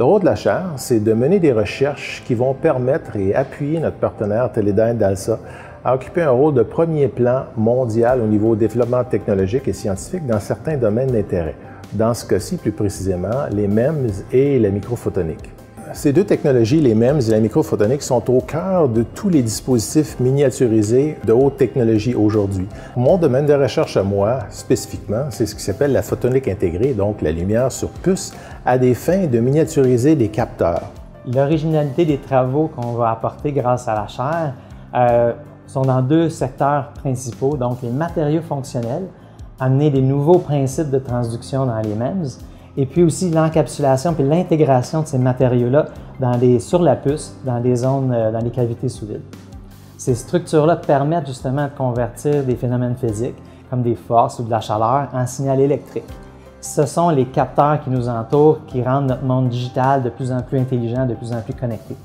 Le rôle de la chaire, c'est de mener des recherches qui vont permettre et appuyer notre partenaire Teledyne d'ALSA à occuper un rôle de premier plan mondial au niveau développement technologique et scientifique dans certains domaines d'intérêt. Dans ce cas-ci, plus précisément, les MEMS et la microphotonique. Ces deux technologies, les MEMS et la microphotonique, sont au cœur de tous les dispositifs miniaturisés de haute technologie aujourd'hui. Mon domaine de recherche à moi, spécifiquement, c'est ce qui s'appelle la photonique intégrée, donc la lumière sur puce, à des fins de miniaturiser des capteurs. L'originalité des travaux qu'on va apporter grâce à la chaire sont dans deux secteurs principaux, donc les matériaux fonctionnels, amener des nouveaux principes de transduction dans les MEMS, et puis aussi l'encapsulation puis l'intégration de ces matériaux-là sur la puce, dans des zones, dans les cavités sous vide. Ces structures-là permettent justement de convertir des phénomènes physiques, comme des forces ou de la chaleur, en signal électrique. Ce sont les capteurs qui nous entourent qui rendent notre monde digital de plus en plus intelligent, de plus en plus connecté.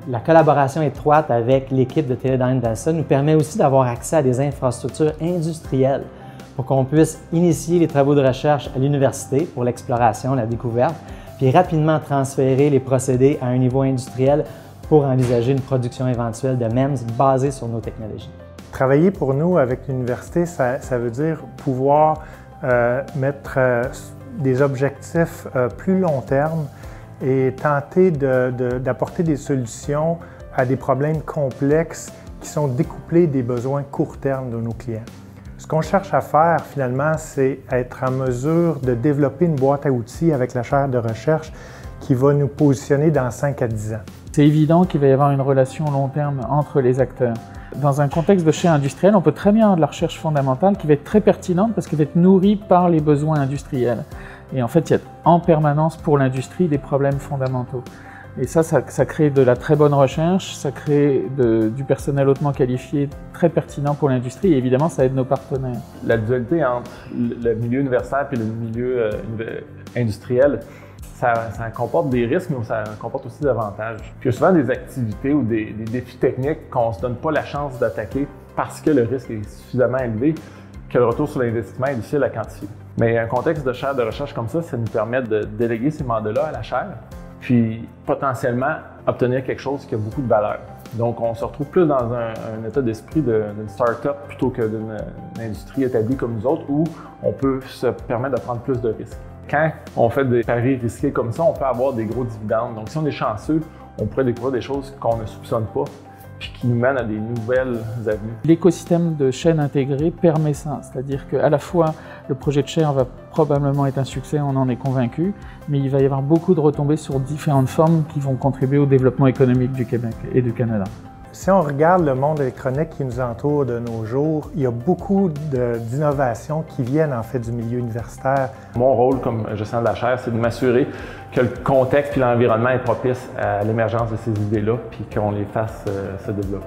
La collaboration étroite avec l'équipe de Teledyne d'ALSA nous permet aussi d'avoir accès à des infrastructures industrielles pour qu'on puisse initier les travaux de recherche à l'université pour l'exploration, la découverte, puis rapidement transférer les procédés à un niveau industriel pour envisager une production éventuelle de MEMS basée sur nos technologies. Travailler pour nous avec l'université, ça veut dire pouvoir mettre des objectifs plus long terme et tenter d'apporter des solutions à des problèmes complexes qui sont découplés des besoins court terme de nos clients. Ce qu'on cherche à faire, finalement, c'est être en mesure de développer une boîte à outils avec la chaire de recherche qui va nous positionner dans 5 à 10 ans. C'est évident qu'il va y avoir une relation long terme entre les acteurs. Dans un contexte de chaire industrielle, on peut très bien avoir de la recherche fondamentale qui va être très pertinente parce qu'elle va être nourrie par les besoins industriels. Et en fait, il y a en permanence pour l'industrie des problèmes fondamentaux. Et ça crée de la très bonne recherche, ça crée du personnel hautement qualifié très pertinent pour l'industrie et évidemment, ça aide nos partenaires. La dualité entre le milieu universitaire et le milieu industriel, ça comporte des risques, mais ça comporte aussi des avantages. Puis il y a souvent des activités ou des défis techniques qu'on ne se donne pas la chance d'attaquer parce que le risque est suffisamment élevé que le retour sur l'investissement est difficile à quantifier. Mais un contexte de chaire de recherche comme ça nous permet de déléguer ces mandats-là à la chaire, puis potentiellement obtenir quelque chose qui a beaucoup de valeur. Donc on se retrouve plus dans un état d'esprit d'une start-up plutôt que d'une industrie établie comme nous autres où on peut se permettre de prendre plus de risques. Quand on fait des paris risqués comme ça, on peut avoir des gros dividendes. Donc si on est chanceux, on pourrait découvrir des choses qu'on ne soupçonne pas puis qui nous mènent à des nouvelles avenues. L'écosystème de chaîne intégrée permet ça, c'est-à-dire qu'à la fois le projet de chaire va probablement être un succès, on en est convaincu, mais il va y avoir beaucoup de retombées sur différentes formes qui vont contribuer au développement économique du Québec et du Canada. Si on regarde le monde électronique qui nous entoure de nos jours, il y a beaucoup d'innovations qui viennent en fait du milieu universitaire. Mon rôle comme gestionnaire de la chaire, c'est de m'assurer que le contexte et l'environnement est propice à l'émergence de ces idées-là puis qu'on les fasse se développer.